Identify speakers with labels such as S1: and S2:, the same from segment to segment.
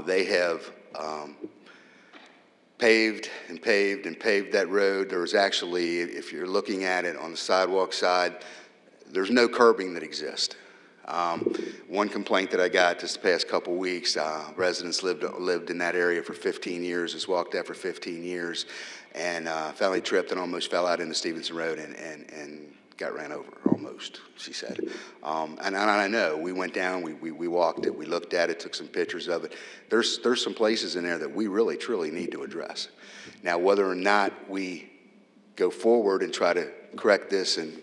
S1: They have paved and paved and paved that road. There was actually, if you're looking at it on the sidewalk side, there's no curbing that exists. One complaint that I got just the past couple weeks, residents lived in that area for 15 years, has walked that for 15 years, and finally tripped and almost fell out into Stevenson Road and got ran over, almost, she said. And I know, we went down, we walked it, we looked at it, took some pictures of it. There's some places in there that we really, truly need to address. Now, whether or not we go forward and try to correct this and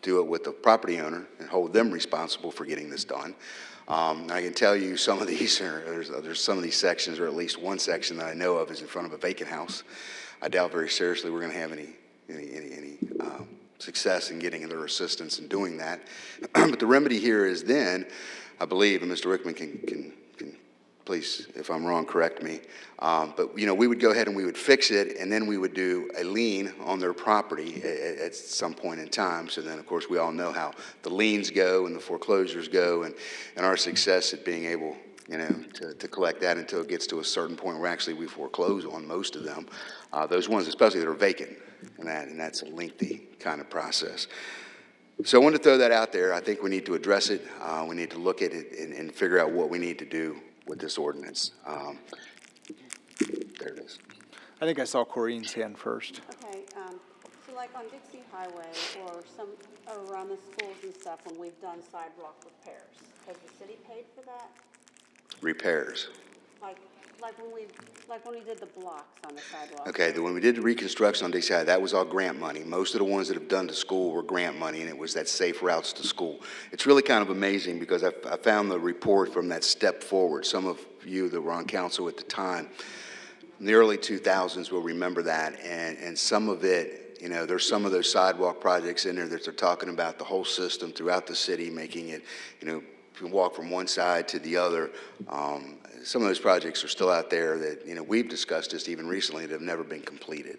S1: do it with the property owner and hold them responsible for getting this done. I can tell you some of these there's some of these sections, or at least one section that I know of is in front of a vacant house. I doubt very seriously we're going to have any success in getting their assistance in doing that. But the remedy here is then, I believe, and Mr. Rickman can please, if I'm wrong, correct me. But we would go ahead and we would fix it, and then we would do a lien on their property at some point in time. So then, of course, we all know how the liens go and the foreclosures go, and our success at being able, to collect that until it gets to a certain point where actually we foreclose on most of them. Those ones, especially that are vacant, and that's a lengthy kind of process. So I wanted to throw that out there. I think we need to address it. We need to look at it and figure out what we need to do with this ordinance. There it is.
S2: I think I saw Corrine's hand first.
S3: Okay, so like on Dixie Highway or around the schools and stuff, when we've done sidewalk repairs, has the city paid for that?
S1: Repairs.
S3: Like when we did the blocks on the sidewalk.
S1: Okay, when we did the reconstruction on Dixie High, that was all grant money. Most of the ones that have done to school were grant money, and it was that safe routes to school. It's really kind of amazing because I found the report from that Step Forward. Some of you that were on council at the time, in the early 2000s, will remember that, and some of it, there's some of those sidewalk projects in there that they're talking about the whole system throughout the city, making it, you can walk from one side to the other. Some of those projects are still out there that, we've discussed just even recently that have never been completed.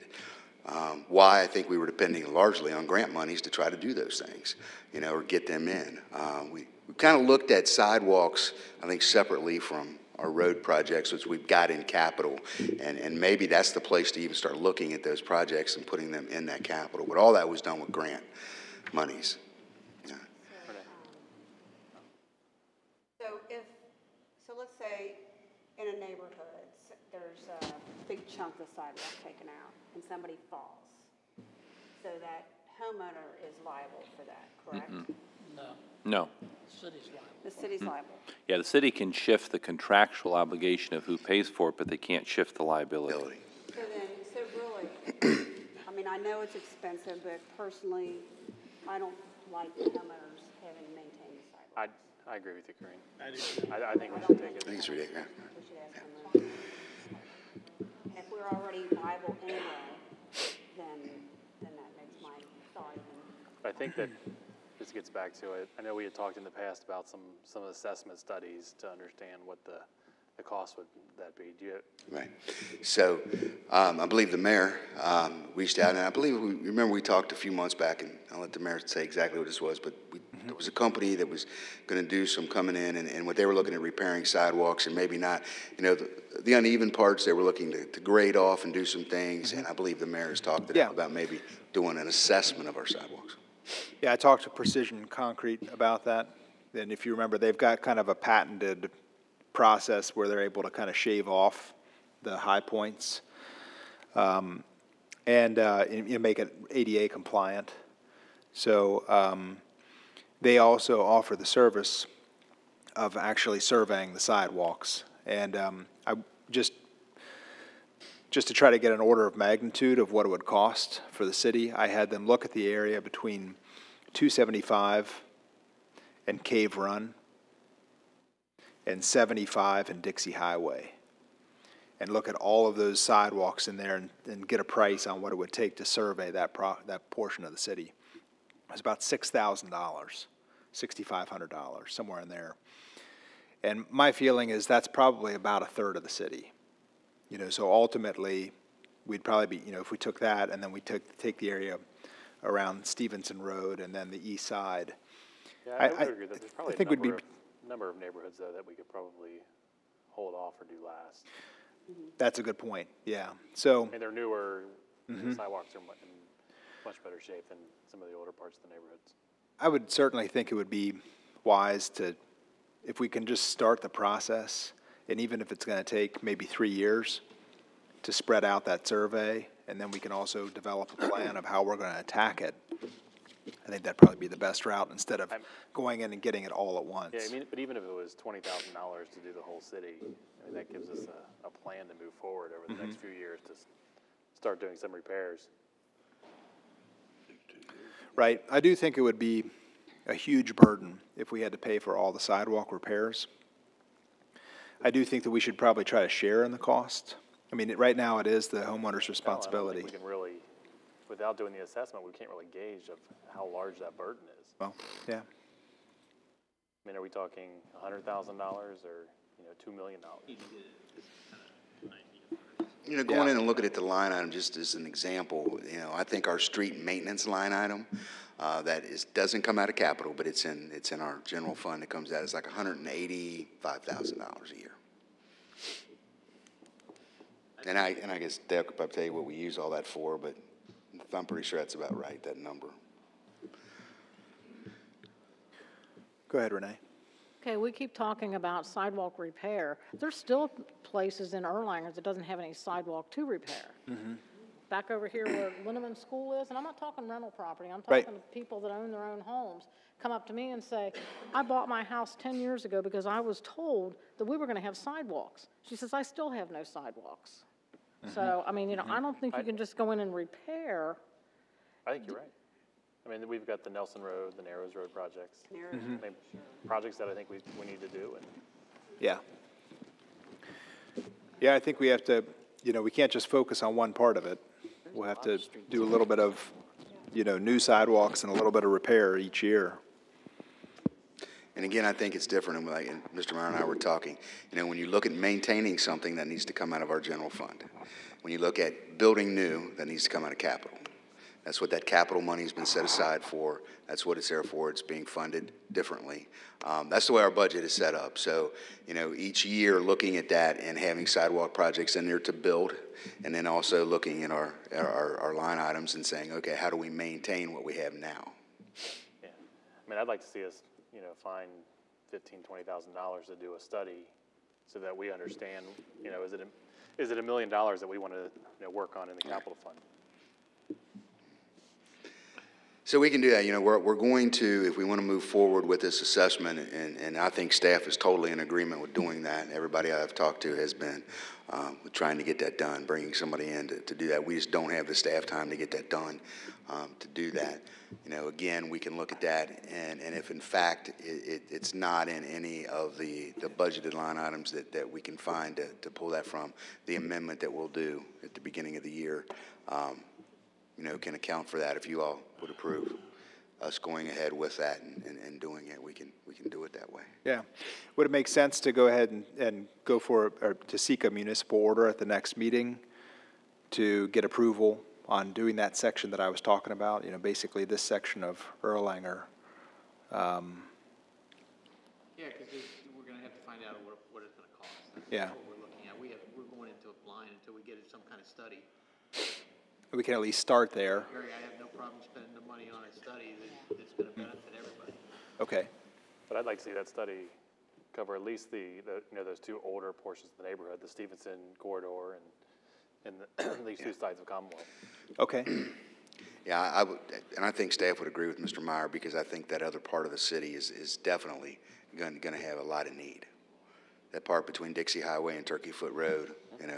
S1: Why? I think we were depending largely on grant monies to try to do those things, or get them in. We kind of looked at sidewalks, I think, separately from our road projects, which we've got in capital, and maybe that's the place to even start looking at those projects and putting them in that capital. But all that was done with grant monies. Yeah.
S3: So let's say in a neighborhood, there's a big chunk of sidewalk taken out and somebody falls. So that homeowner is liable for that, correct?
S4: No.
S3: The city's liable. The city's liable.
S4: Yeah, the city can shift the contractual obligation of who pays for it, but they can't shift the liability.
S3: So really, I mean, I know it's expensive, but personally, I don't like the homeowners having to maintain the sidewalk.
S5: I agree with you, Corinne. I think we should take it.
S1: I think it's ridiculous.
S3: We should ask them. If we're already liable anyway, then that makes my thought even.
S5: I think that this gets back to it. I know we had talked in the past about some of the assessment studies to understand what the cost would that be.
S1: Right. So I believe the mayor reached out, and I believe remember we talked a few months back, and I'll let the mayor say exactly what this was, but there was a company that was going to do some coming in, and what they were looking at repairing sidewalks, and maybe not, the uneven parts they were looking to grade off and do some things, and I believe the mayor has talked about maybe doing an assessment of our sidewalks.
S2: Yeah, I talked to Precision Concrete about that. And if you remember, they've got kind of a patented process where they're able to kind of shave off the high points and make it ADA compliant. So they also offer the service of actually surveying the sidewalks. And I just to try to get an order of magnitude of what it would cost for the city, I had them look at the area between 275 and Cave Run and 75 and Dixie Highway, and look at all of those sidewalks in there and get a price on what it would take to survey that portion of the city. It was about $6,000, $6,500, somewhere in there. And my feeling is that's probably about a third of the city. So ultimately, we'd probably be, if we took that and then we take the area around Stevenson Road and then the east side.
S5: Yeah, I would agree that there's probably a number of neighborhoods, though, that we could probably hold off or do last?
S2: That's a good point, yeah. So,
S5: I mean, they're newer, the sidewalks are in much better shape than some of the older parts of the neighborhoods.
S2: I would certainly think it would be wise to, if we can just start the process, and even if it's going to take maybe 3 years, to spread out that survey, and then we can also develop a plan of how we're going to attack it. I think that'd probably be the best route instead of going in and getting it all at once.
S5: Yeah, I mean, but even if it was $20,000 to do the whole city, I mean, that gives us a plan to move forward over the next few years to start doing some repairs.
S2: Right. I do think it would be a huge burden if we had to pay for all the sidewalk repairs. I do think that we should probably try to share in the cost. I mean, right now it is the homeowner's responsibility.
S5: I don't think we can really, without doing the assessment, we can't really gauge of how large that burden is.
S2: Well, yeah.
S5: I mean, are we talking $100,000 or, $2 million?
S1: Going in and looking at the line item just as an example, I think our street maintenance line item, doesn't come out of capital, but it's in our general fund. It comes out as like $185,000 a year. And I guess Dale could probably tell you what we use all that for, but I'm pretty sure that's about right, that number.
S2: Go ahead, Renee.
S6: Okay, we keep talking about sidewalk repair. There's still places in Erlanger that doesn't have any sidewalk to repair. Back over here where Linneman School is, and I'm not talking rental property, I'm talking to people that own their own homes, come up to me and say, I bought my house 10 years ago because I was told that we were going to have sidewalks. She says, I still have no sidewalks. So, I mean, I don't think you can just go in and repair.
S5: I think you're right. I mean, we've got the Nelson Road, the Narrows Road projects. I mean, projects that I think we need to do. And
S2: Yeah. Yeah, I think we have to, we can't just focus on one part of it. We'll have to do a little bit of, new sidewalks and a little bit of repair each year.
S1: And again, I think it's different, and like Mr. Meyer and I were talking, when you look at maintaining something, that needs to come out of our general fund. When you look at building new, that needs to come out of capital. That's what that capital money's been set aside for. That's what it's there for. It's being funded differently. That's the way our budget is set up. So, each year looking at that and having sidewalk projects in there to build, and then also looking at our line items and saying, okay, how do we maintain what we have now?
S5: yeah, I mean, I'd like to see us, find $15,000, $20,000 to do a study so that we understand, is it $1 million that we want to work on in the capital fund?
S1: So we can do that. We're going to, if we want to move forward with this assessment, and I think staff is totally in agreement with doing that. Everybody I've talked to has been trying to get that done, bringing somebody in to do that. We just don't have the staff time to get that done, to do that. Again, we can look at that, and if in fact it's not in any of the budgeted line items that we can find to pull that from, the amendment that we'll do at the beginning of the year, can account for that. If you all would approve us going ahead with that and doing it, we can do it that way.
S2: Yeah. Would it make sense to go ahead and go for, or to seek a municipal order at the next meeting to get approval on doing that section that I was talking about? Basically this section of Erlanger.
S7: Yeah, because we're going to have to find out what it's going to cost. That's what we're looking at. We're going into a blind until we get some kind of study.
S2: We can at least start there.
S7: Gary, I have no problem spending the money on a study that's going to benefit everybody.
S2: Okay.
S5: But I'd like to see that study cover at least those two older portions of the neighborhood, the Stevenson corridor and these two sides of Commonwealth.
S2: Okay.
S1: Yeah, I would, and I think staff would agree with Mr. Meyer, because I think that other part of the city is definitely going to have a lot of need. That part between Dixie Highway and Turkey Foot Road,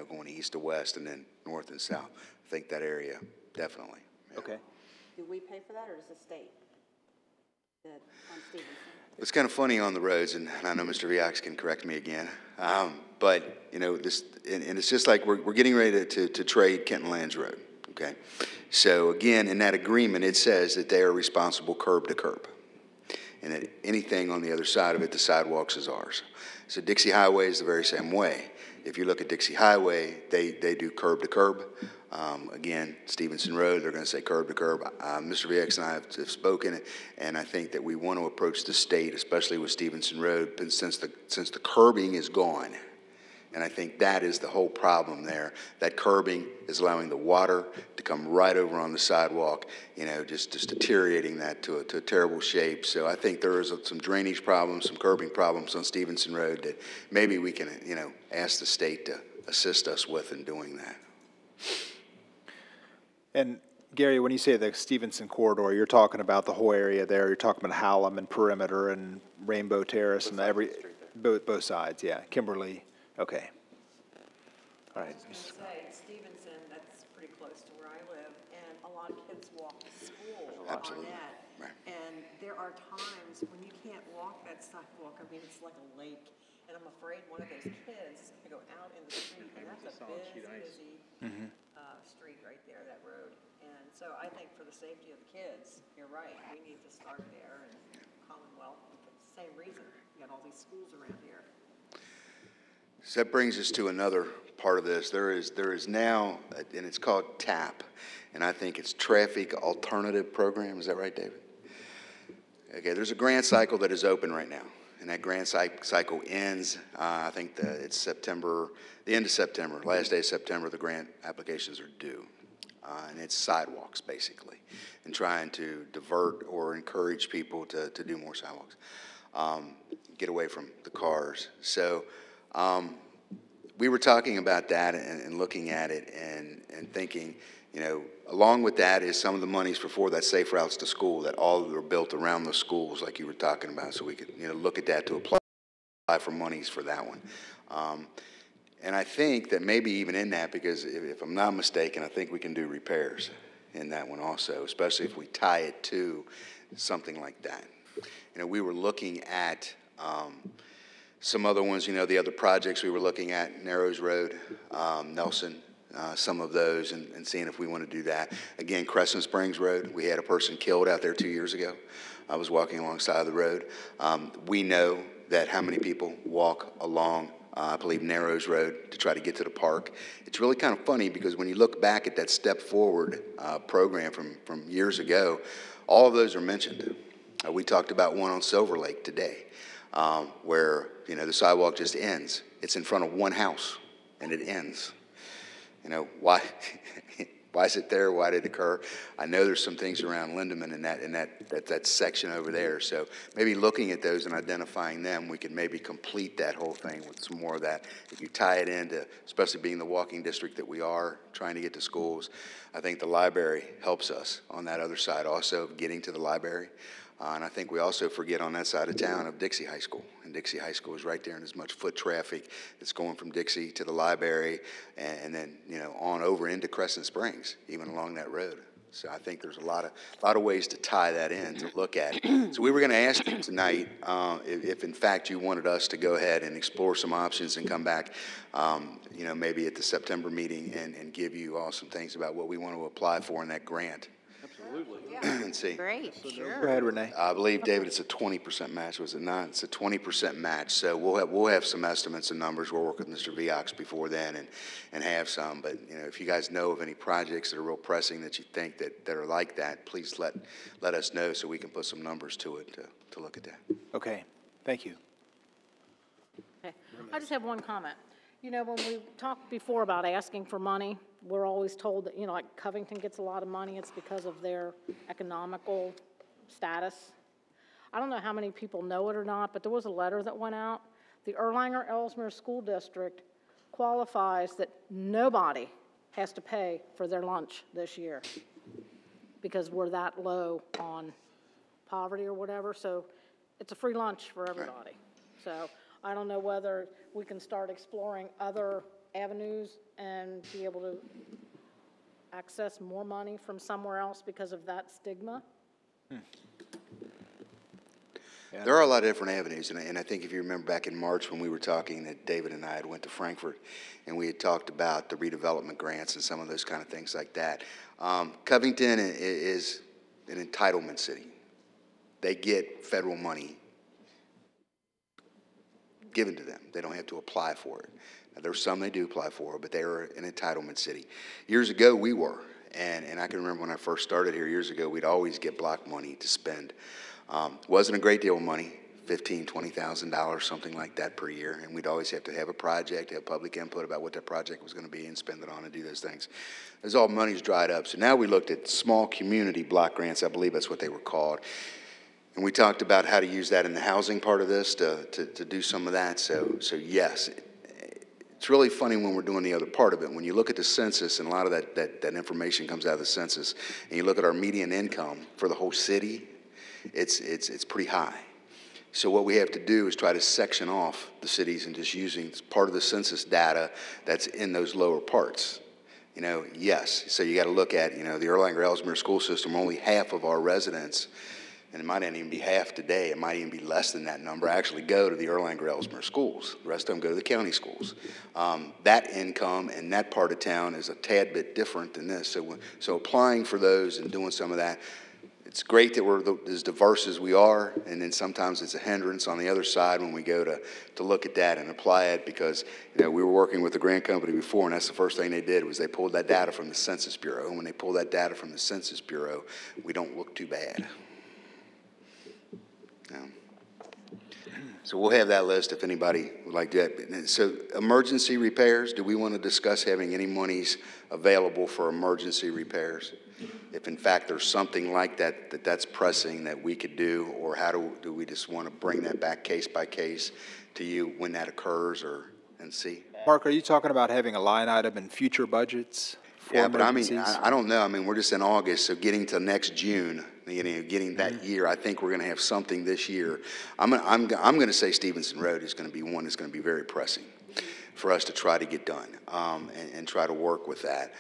S1: going east to west and then north and south. I think that area, definitely. Yeah.
S2: Okay.
S3: Do we pay for that, or does the state? On Stevenson?
S1: It's kind of funny on the roads, and I know Mr. Viax can correct me again, but, this, and it's just like we're getting ready to trade Kenton Lands Road, okay? So, again, in that agreement, it says that they are responsible curb to curb, and that anything on the other side of it, the sidewalks, is ours. So Dixie Highway is the very same way. If you look at Dixie Highway, they do curb to curb. Again, Stevenson Road, they're going to say curb to curb. Mr. VX and I have spoken, and I think that we want to approach the state, especially with Stevenson Road, but since the curbing is gone, And I think that is the whole problem there. That curbing is allowing the water to come right over on the sidewalk, you know, just deteriorating that to a terrible shape. So I think there is some drainage problems, some curbing problems on Stevenson Road that maybe we can, you know, ask the state to assist us with in doing that.
S2: And Gary, when you say the Stevenson corridor, you're talking about the whole area there. You're talking about Hallam and Perimeter and Rainbow Terrace and both sides, yeah. Kimberly, okay. All right.
S8: I was going to say, Stevenson, that's pretty close to where I live, and a lot of kids walk to school on Arnett.
S1: Right.
S8: And there are times when you can't walk that sidewalk. I mean, it's like a lake, and I'm afraid one of those kids is going to go out in the street, and that's a busy street right there, that road. And so I think for the safety of the kids, you're right, we need to start there, and Commonwealth, for the same reason, you got all these schools around here.
S1: So that brings us to another part of this. There is now, and it's called TAP, and I think it's Traffic Alternative Program. Is that right, David? Okay, there's a grant cycle that is open right now, and that grant cycle ends, I think it's September, the end of September, last day of September, the grant applications are due. And it's sidewalks, basically, and trying to divert or encourage people to do more sidewalks, get away from the cars. So we were talking about that and looking at it and thinking, you know, along with that is some of the monies for that Safe Routes to School that all are built around the schools like you were talking about, so we could, you know, look at that to apply for monies for that one. And I think that maybe even in that, because if I'm not mistaken, I think we can do repairs in that one also, especially if we tie it to something like that. You know, we were looking at some other ones, you know, the other projects we were looking at, Narrows Road, Nelson, some of those, and seeing if we want to do that. Again, Crescent Springs Road, we had a person killed out there 2 years ago. I was walking alongside the road. We know that how many people walk along I believe Narrows Road to try to get to the park. It's really kind of funny because when you look back at that Step Forward program from years ago, all of those are mentioned. We talked about one on Silver Lake today where, you know, the sidewalk just ends. It's in front of one house and it ends. You know, why? Why is it there? Why did it occur? I know there's some things around Lindeman in that section over there. So maybe looking at those and identifying them, we could maybe complete that whole thing with some more of that. If you tie it into, especially being the walking district that we are, trying to get to schools, I think the library helps us on that other side also, getting to the library. And I think we also forget on that side of town of Dixie High School. And Dixie High School is right there, and as much foot traffic that's going from Dixie to the library and then, you know, on over into Crescent Springs, even along that road. So I think there's a lot of ways to tie that in, to look at it. So we were going to ask you tonight if in fact you wanted us to go ahead and explore some options and come back, you know, maybe at the September meeting and give you all some things about what we want to apply for in that grant.
S7: Absolutely.
S1: And see.
S3: Great,
S2: Go
S3: sure.
S2: ahead, Renee.
S1: I believe, David, it's a 20% match, was it not? It's a 20% match. So we'll have some estimates and numbers. We'll work with Mr. Viox before then and have some. But, you know, if you guys know of any projects that are real pressing that you think that are like that, please let us know so we can put some numbers to it to look at that.
S2: Okay, thank you.
S6: Okay. I just have one comment. You know, when we talked before about asking for money, we're always told that, you know, like Covington gets a lot of money, it's because of their economical status. I don't know how many people know it or not, but there was a letter that went out. The Erlanger-Ellesmere School District qualifies that nobody has to pay for their lunch this year because we're that low on poverty or whatever, so it's a free lunch for everybody. So I don't know whether we can start exploring other avenues and be able to access more money from somewhere else because of that stigma.
S2: Yeah.
S1: There are a lot of different avenues, and I think if you remember back in March when we were talking, that David and I had went to Frankfurt, and we had talked about the redevelopment grants and some of those kind of things like that. Covington is an entitlement city. They get federal money given to them. They don't have to apply for it. Now, there's some they do apply for, but they are an entitlement city. Years ago, we were, and I can remember when I first started here years ago, we'd always get block money to spend. Wasn't a great deal of money, $20,000, something like that per year. And we'd always have to have a project, have public input about what that project was going to be and spend it on and do those things. As all money's dried up. So now we looked at small community block grants, I believe that's what they were called. And we talked about how to use that in the housing part of this to do some of that. So yes, it's really funny when we're doing the other part of it. When you look at the census, and a lot of that information comes out of the census, and you look at our median income for the whole city, it's pretty high. So what we have to do is try to section off the cities and just using part of the census data that's in those lower parts. You know, yes. So you got to look at, you know, the Erlanger-Ellesmere school system, only half of our residents, and it might not even be half today, it might even be less than that number, actually go to the Erlanger-Ellesmere schools. The rest of them go to the county schools. That income in that part of town is a tad bit different than this. So applying for those and doing some of that, it's great that we're as diverse as we are, and then sometimes it's a hindrance on the other side when we go to look at that and apply it, because, you know, we were working with the grant company before, and that's the first thing they did was they pulled that data from the Census Bureau. And when they pull that data from the Census Bureau, we don't look too bad. So we'll have that list if anybody would like that. So emergency repairs, do we want to discuss having any monies available for emergency repairs? If in fact there's something like that that's pressing that we could do, or how do we just want to bring that back case by case to you when that occurs, and see?
S2: Mark, are you talking about having a line item in future budgets for
S1: Yeah, but I mean,
S2: emergencies?
S1: I don't know. I mean, we're just in August, so getting to next June, getting that year, I think we're going to have something this year. I'm going to say Stevenson Road is going to be one that's going to be very pressing for us to try to get done, and try to work with that.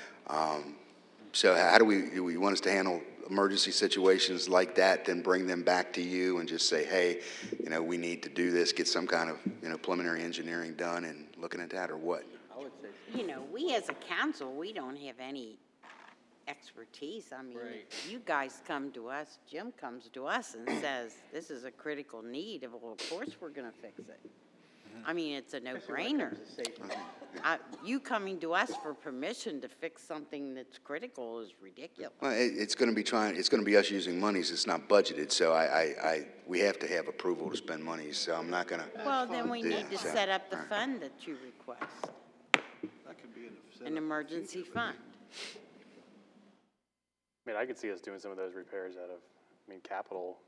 S1: So how do we want us to handle emergency situations like that, then bring them back to you and just say, hey, you know, we need to do this, get some kind of, you know, preliminary engineering done and looking at that, or what?
S9: You know, we as a council, we don't have any expertise. I mean, you guys come to us, Jim comes to us and says, this is a critical need. Well, of course we're going to fix it. I mean, it's a no-brainer. You coming to us for permission to fix something that's critical is ridiculous.
S1: Well, it's going to be us using monies. It's not budgeted, so we have to have approval to spend money. So I'm not going to.
S9: Well, then we need to set up the fund that you request.
S7: That could be
S9: an emergency fund.
S5: I mean, I could see us doing some of those repairs out of, I mean, capital.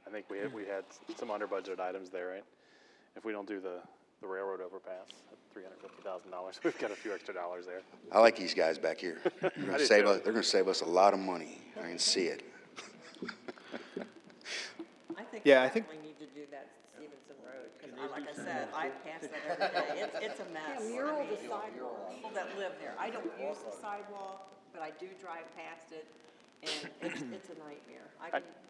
S5: I think we had some under budgeted items there, right? If we don't do the railroad overpass at $350,000, we've got a few extra dollars there.
S1: I like these guys back here. They're going to save us a lot of money. I can see it.
S8: I think we need to do that Stevenson Road, because like I said, I pass that every day. It's a mess.
S3: Yeah, mural the sidewalk.
S8: People that live there. I don't use the sidewalk, but I do drive past it, and it's a nightmare.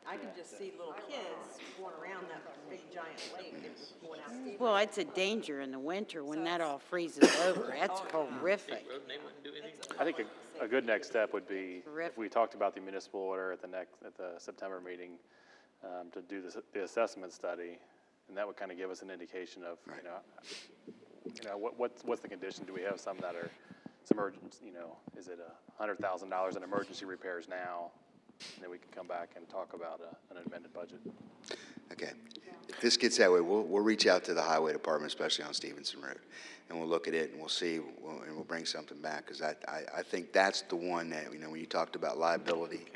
S8: I can just see little kids going around that big giant lake and going out.
S9: Well, it's a danger in the winter when that all freezes over. That's horrific.
S5: I think a good next step would be, if we talked about the municipal order at the September meeting, to do the assessment study, and that would kind of give us an indication of, you know, what's the condition? Do we have some that are some urgent, you know, is it $100,000 in emergency repairs now? And then we can come back and talk about an amended budget.
S1: Okay. If this gets that way, we'll reach out to the highway department, especially on Stevenson Road, and we'll look at it and we'll see, and we'll bring something back, because I think that's the one that, you know, when you talked about liability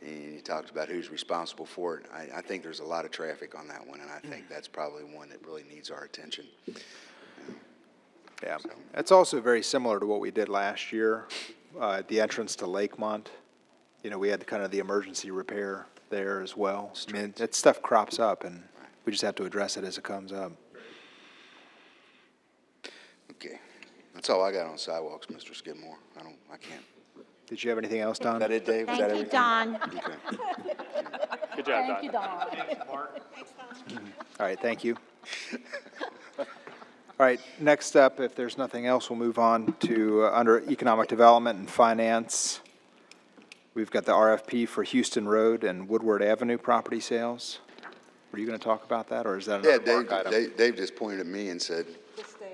S1: and you talked about who's responsible for it, I think there's a lot of traffic on that one, and I think that's probably one that really needs our attention.
S2: Yeah, it's also very similar to what we did last year at the entrance to Lakemont. You know, we had kind of the emergency repair there as well. I mean, that stuff crops up, and we just have to address it as it comes up.
S1: Okay, that's all I got on sidewalks, Mr. Skidmore. I can't.
S2: Did you have anything else, Don?
S1: Is that it, Dave?
S9: Thank you, Don.
S1: Okay.
S5: Good job, Don.
S6: Thank you, Don.
S2: All right, thank you. All right, next up, if there's nothing else, we'll move on to under Economic Development and Finance. We've got the RFP for Houston Road and Woodward Avenue property sales. Were you going to talk about that, or is that another Mark item?
S1: Dave just pointed at me and said,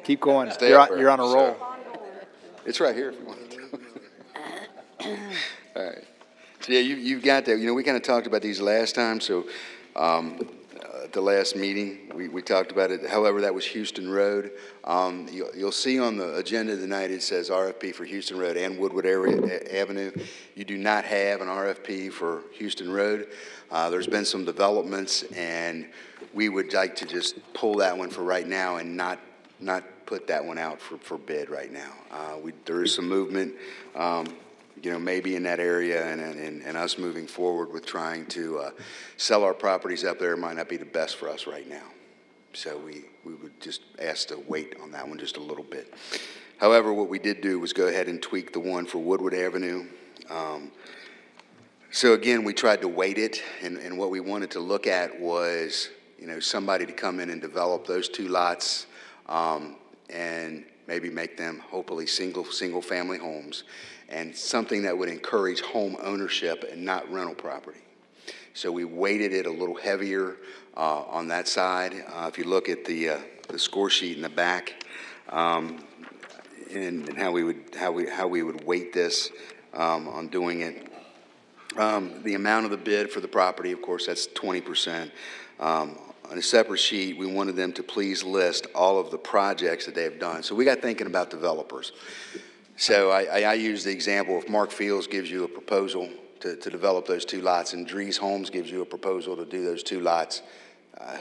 S2: Keep going.
S1: Stay
S2: You're
S1: up
S2: on a roll.
S1: it's right here if you want to. All right. So yeah, you've got that. You know, we kind of talked about these last time. So at the last meeting. We talked about it. However, that was Houston Road. You'll see on the agenda tonight, it says RFP for Houston Road and Woodward Avenue. You do not have an RFP for Houston Road. There's been some developments, and we would like to just pull that one for right now and not put that one out for bid right now. There is some movement, maybe in that area, and us moving forward with trying to sell our properties up there might not be the best for us right now. So we would just ask to wait on that one just a little bit. However, what we did do was go ahead and tweak the one for Woodward Avenue. So again, we tried to weight it, and what we wanted to look at was, somebody to come in and develop those two lots, and maybe make them hopefully single family homes, and something that would encourage home ownership and not rental property. So we weighted it a little heavier on that side. If you look at the score sheet in the back, and how we would weight this on doing it. The amount of the bid for the property, of course, that's 20%. On a separate sheet, we wanted them to please list all of the projects that they have done. So we got thinking about developers. So I use the example, if Mark Fields gives you a proposal to develop those two lots, and Dries Holmes gives you a proposal to do those two lots,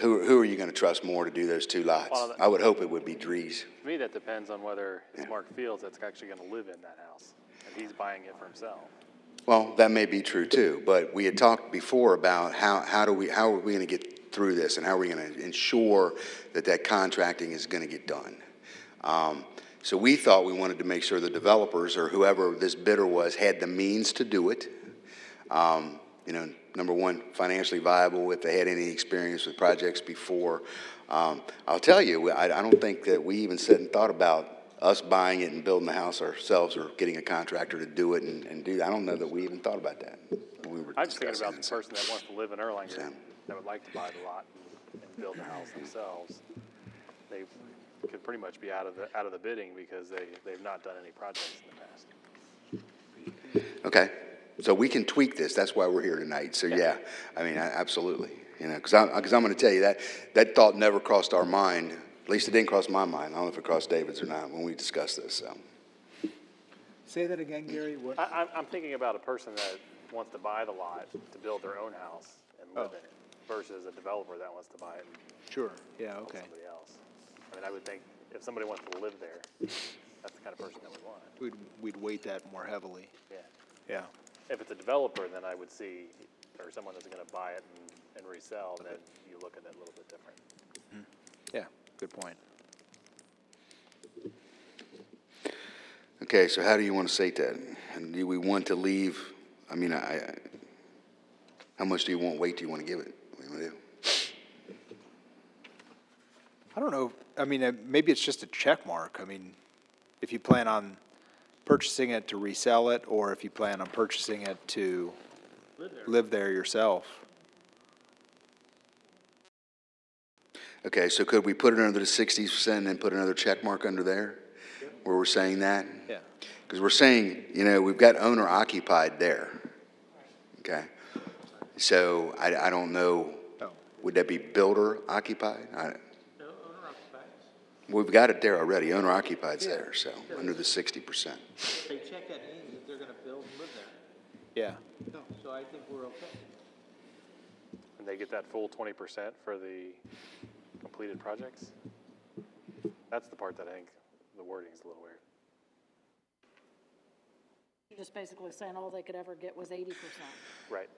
S1: who are you going to trust more to do those two lots? Well, I would hope it would be Dries.
S5: To me, that depends on whether it's Mark Fields that's actually going to live in that house, and he's buying it for himself.
S1: Well, that may be true too, but we had talked before about how are we going to get through this, and how are we going to ensure that contracting is going to get done. So we thought we wanted to make sure the developers, or whoever this bidder was, had the means to do it. Number one, financially viable, if they had any experience with projects before. I'll tell you, I don't think that we even sat and thought about us buying it and building the house ourselves, or getting a contractor to do it and do that. I don't know that we even thought about that.
S5: I'm just thinking about the person that wants to live in Erlanger, that would like to buy the lot and build the house themselves. They could pretty much be out of the bidding because they've not done any projects in the past.
S1: Okay, so we can tweak this. That's why we're here tonight. So yeah, I mean, absolutely. Because I'm going to tell you that thought never crossed our mind. At least it didn't cross my mind. I don't know if it crossed David's or not when we discussed this. So.
S2: Say that again, Gary. What?
S5: I'm thinking about a person that wants to buy the lot to build their own house and live in it, versus a developer that wants to buy it.
S2: Sure. Yeah. Okay.
S5: Somebody else. I mean, I would think if somebody wants to live there, that's the kind of person that we want.
S2: We'd weight that more heavily.
S5: Yeah.
S2: Yeah.
S5: If it's a developer, then I would see, or someone that's going to buy it and resell, then you look at it a little bit different.
S2: Mm-hmm. Yeah. Good point.
S1: Okay, so how do you want to say that? And do we want to leave? I mean, how much do you want weight? Do you want to give it? What do you want to do?
S2: I don't know. I mean, maybe it's just a check mark. I mean, if you plan on purchasing it to resell it, or if you plan on purchasing it to live there yourself.
S1: Okay, so could we put it under the 60% and then put another check mark under there, where we're saying that?
S2: Yeah.
S1: Because we're saying, we've got owner occupied there. Okay. So I don't know.
S2: Oh.
S1: Would that be builder occupied?
S7: No, owner occupied.
S1: We've got it there already. Owner occupied's there, so under the 60%.
S7: They check that in that they're going to build and live there.
S2: Yeah.
S7: No, so I think we're okay.
S5: And they get that full 20% for the completed projects? That's the part that I think the wording's a little weird.
S6: You're just basically saying all they could ever get was 80%.
S5: Right.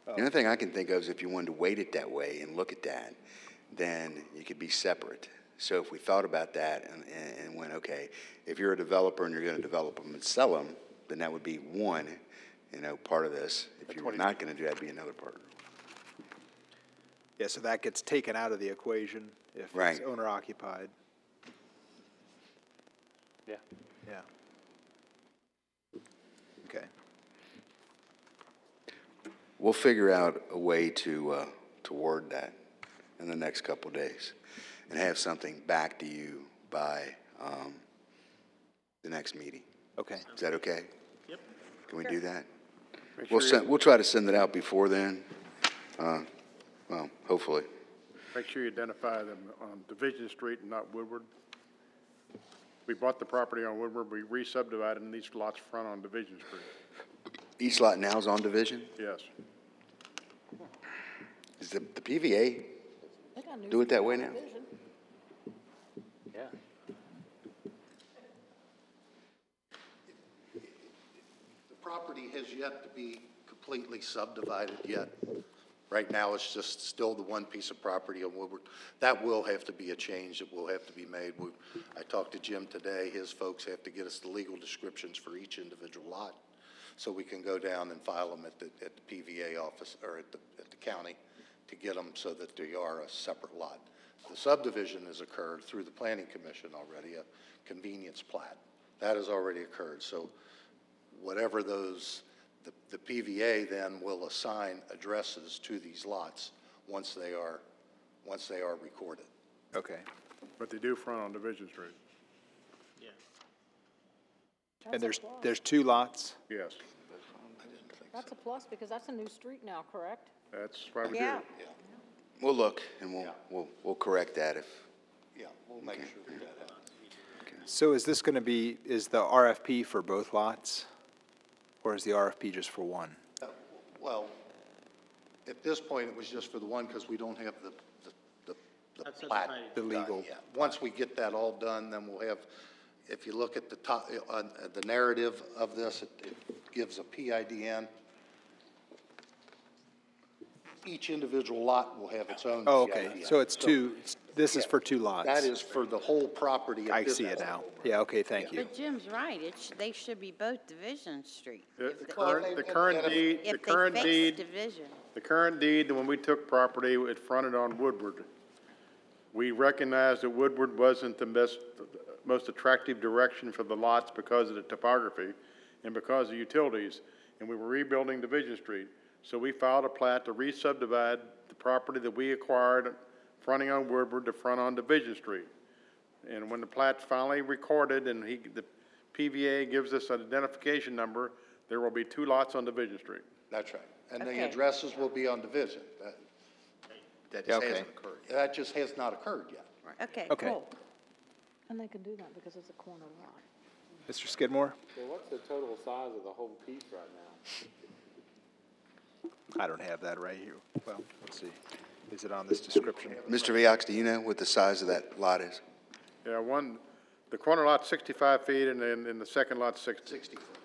S1: The only thing I can think of is if you wanted to weight it that way and look at that, then you could be separate. So if we thought about that and went, okay, if you're a developer and you're going to develop them and sell them, then that would be one, part of this. If you were not going to do that, it'd be another part.
S2: Yeah, so that gets taken out of the equation if it's owner occupied.
S5: Yeah.
S2: Yeah. Okay.
S1: We'll figure out a way to word that in the next couple of days and have something back to you by the next meeting.
S2: Okay.
S1: Is that okay?
S7: Yep.
S1: Can we do that?
S10: Make
S1: We'll
S10: sure
S1: send,
S10: you-
S1: we'll try to send it out before then. Well, hopefully.
S10: Make sure you identify them on Division Street and not Woodward. We bought the property on Woodward, we re-subdivided, and these lots front on Division Street.
S1: East lot now is on Division?
S10: Yes.
S1: Is the PVA
S6: They got new
S1: do it that
S6: street
S1: way
S6: on
S1: now?
S6: Division.
S5: Yeah.
S11: The property has yet to be completely subdivided yet. Right now, it's just still the one piece of property on Woodward. That will have to be a change that will have to be made. I talked to Jim today. His folks have to get us the legal descriptions for each individual lot, so we can go down and file them at the PVA office, or at the county, to get them so that they are a separate lot. The subdivision has occurred through the Planning Commission already, a convenience plat. That has already occurred. So whatever those, the PVA then will assign addresses to these lots once they are recorded.
S2: Okay.
S10: But they do front on Division Street.
S7: Yeah.
S2: And there's 2 lots?
S10: Yes,
S6: That's a plus, because that's a new street now, correct?
S10: that's why we do
S9: Yeah.
S10: it.
S1: We'll look and we'll correct that if.
S11: Yeah, we'll make sure that happens.
S2: So is this going to be, is the RFP for both lots? Or is the RFP just for one?
S11: Well, at this point, it was just for the one because we don't have the
S7: That's
S11: plat
S7: subdivided.
S2: The legal.
S11: done yet. Once we get that all done, then we'll have, if you look at the top, on the narrative of this, it gives a PIDN. Each individual lot will have its own
S2: Oh,
S11: PIDN.
S2: okay. So it's 2, this is
S11: yeah,
S2: for 2 lots?
S11: That is for the whole property. at
S2: I
S11: this
S2: see it
S11: point.
S2: now. Yeah, okay, thank you.
S9: But Jim's right, they should be both Division Street.
S10: The
S11: Well,
S10: current, the current deed, the
S9: If they
S10: current
S9: fix
S10: deed,
S9: Division.
S10: the current deed, when we took property, it fronted on Woodward. We recognized that Woodward wasn't the most attractive direction for the lots because of the topography and because of utilities, and we were rebuilding Division Street. So we filed a plat to re-subdivide the property that we acquired fronting on Woodward to front on Division Street. And when the plat's finally recorded and the PVA gives us an identification number, there will be 2 lots on Division Street.
S11: That's right. And the
S9: Okay.
S11: addresses will be on Division. That just
S2: Okay.
S11: hasn't occurred. That just has not occurred yet.
S9: Okay,
S2: Okay.
S9: cool.
S6: And they can do that because it's a corner lot.
S2: Mr. Skidmore?
S4: So what's the total size of the whole piece right now?
S2: I don't have that right here. Well, let's see. Is it on this description?
S1: Mr. Viox, do you know what the size of that lot is?
S10: Yeah, the corner lot's 65 feet and then the second lot's 60.
S11: 60 foot.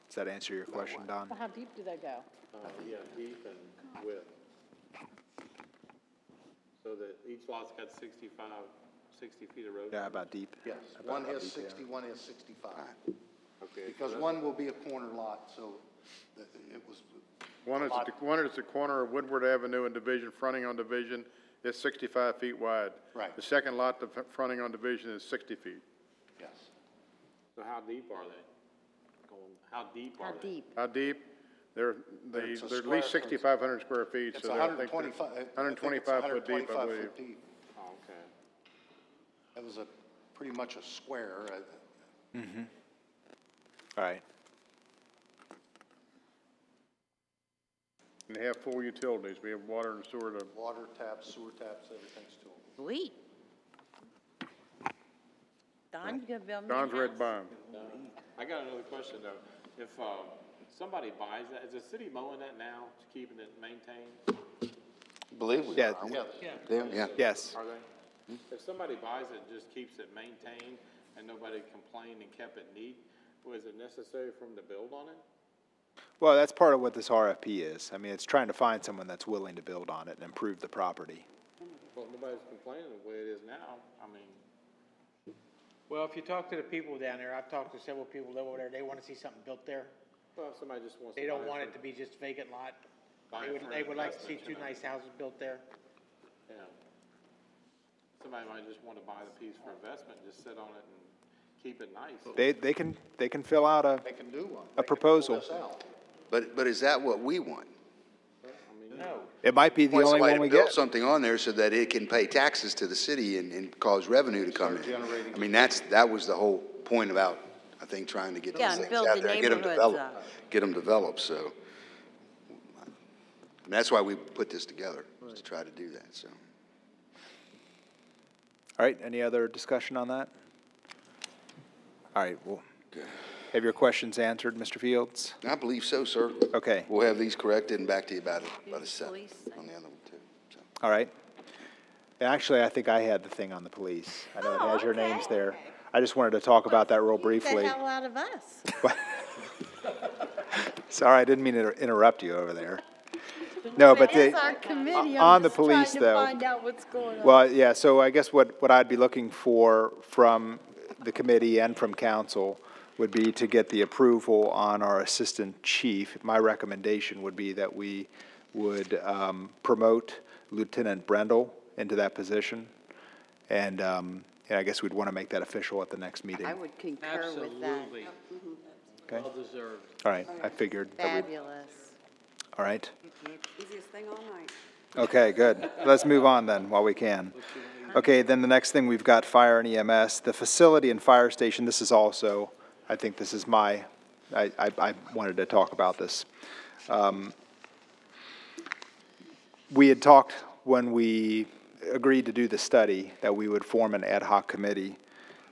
S2: Does that answer your question, Don?
S6: But how deep do they go?
S4: Yeah, deep and width. So that each lot's got 60 feet of road?
S2: Yeah, how about deep?
S11: Yes,
S2: How
S11: one
S2: about
S11: has
S2: deep, yeah?
S11: 60, one has 65.
S4: Okay.
S11: Because one will be a corner lot, so it was,
S10: One is the corner of Woodward Avenue and Division, fronting on Division, is 65 feet wide.
S11: Right.
S10: The second lot, fronting on Division, is 60 feet.
S11: yes.
S4: So how deep are they? How deep
S9: How
S4: are they?
S9: deep?
S10: How deep? They're
S11: It's a
S10: at
S11: square-
S10: least 6,500 square feet,
S11: It's
S10: so they're, I think they're 125 foot deep, I believe.
S11: deep.
S4: Oh, okay.
S11: That was pretty much a square.
S2: All right.
S10: And they have full utilities. We have water and sewer to,
S11: Water taps, sewer taps, everything's to them.
S9: Sweet. Don, you gonna build me a
S10: Don's red
S9: house?
S10: bond.
S4: I got another question though. If, somebody buys that, is the city mowing that now, keeping it maintained?
S1: Believe we
S2: Yeah.
S1: are.
S11: Yeah.
S1: Yeah.
S2: Yes.
S4: Are they? If somebody buys it and just keeps it maintained and nobody complained and kept it neat, was it necessary for them to build on it?
S2: Well, that's part of what this RFP is. I mean, it's trying to find someone that's willing to build on it and improve the property.
S4: Well, nobody's complaining the way it is now. I mean,
S7: Well, if you talk to the people down there, I've talked to several people that live over there, they wanna see something built there.
S4: well, if somebody just wants to.
S7: They don't
S4: buy
S7: want
S4: for-
S7: it to be just vacant lot.
S4: buy
S7: They
S4: it
S7: would,
S4: for
S7: they would like to see
S4: investment,
S7: 2
S4: you know?
S7: nice houses built there.
S4: Yeah. Somebody might just want to buy the piece for investment, just sit on it and keep it nice.
S2: They can fill out
S11: They can do one.
S2: a proposal.
S11: Fill this out.
S1: But is that what we want?
S7: No.
S2: It might be the
S1: Want
S2: only
S1: somebody
S2: one we
S1: to build
S2: get.
S1: something on there so that it can pay taxes to the city and cause revenue to come in. I mean, that was the whole point about, I think, trying to get
S9: Yeah,
S1: these
S9: and
S1: things
S9: build
S1: out
S9: the
S1: there, and get them
S9: neighborhoods
S1: developed,
S9: up.
S1: get them developed, so. And that's why we put this together, to try to do that, so.
S2: All right, any other discussion on that? All right, well, have your questions answered, Mr. Fields?
S1: I believe so, sir.
S2: Okay.
S1: We'll have these corrected and back to you about a set
S9: Police
S1: on the other one, too. So.
S2: All right. And actually, I think I had the thing on the police. I know it has your
S9: okay.
S2: names there. I just wanted to talk about that real
S9: Get
S2: briefly.
S9: the hell out of us.
S2: Sorry, I didn't mean to interrupt you over there. No, but
S9: It is our committee.
S2: on
S9: I'm
S2: the
S9: just
S2: police,
S9: trying
S2: though.
S9: to find out what's going on.
S2: Well, yeah, so I guess what I'd be looking for from the committee and from council would be to get the approval on our assistant chief. My recommendation would be that we would promote Lieutenant Brendel into that position. And I guess we'd want to make that official at the next meeting.
S9: I would concur with that.
S7: Absolutely.
S2: Okay?
S7: Well deserved.
S2: All right, I figured that would,
S9: Fabulous.
S2: all right.
S3: Easiest thing all night.
S2: Okay, good. Let's move on then while we can. Okay, then the next thing we've got fire and EMS. The facility and fire station, this is also, I think this is I wanted to talk about this. We had talked when we agreed to do the study that we would form an ad hoc committee.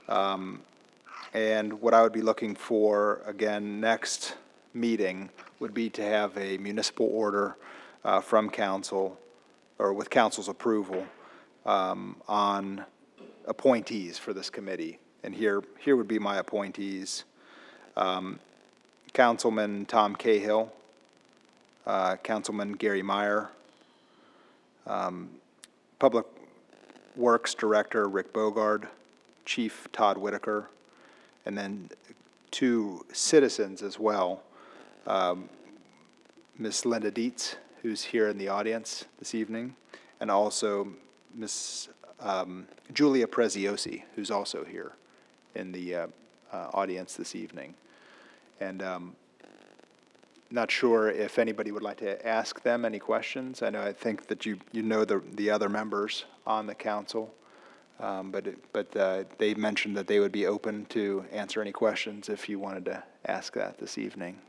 S2: And what I would be looking for, again, next meeting would be to have a municipal order from council, or with council's approval, on appointees for this committee. And here would be my appointees. Councilman Tom Cahill, Councilman Gary Meyer, Public Works Director Rick Bogard, Chief Todd Whitaker, and then 2 citizens as well. Ms. Linda Dietz, who's here in the audience this evening, and also Ms. Julia Preziosi, who's also here in the audience this evening. And not sure if anybody would like to ask them any questions. I think that you know the other members on the council, but they mentioned that they would be open to answer any questions if you wanted to ask that this evening.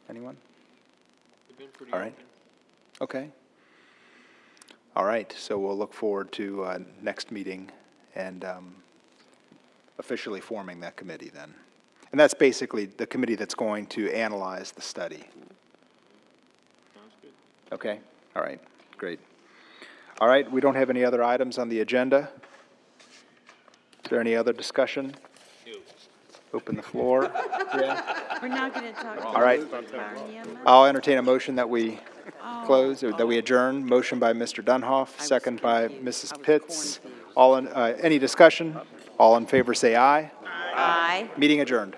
S2: Anyone? All right. Okay. All right, so we'll look forward to next meeting and officially forming that committee then. And that's basically the committee that's going to analyze the study.
S4: Sounds good.
S2: Okay, all right, great. All right, we don't have any other items on the agenda. Is there any other discussion? Open the floor. Yeah.
S9: We're not going to talk about
S2: All right.
S9: EMS?
S2: I'll entertain a motion that we close, or that we adjourn. Motion by Mr. Dunhoff, second by Mrs. Pitts. All in, any discussion? All in favor say aye.
S9: Aye.
S2: Meeting adjourned.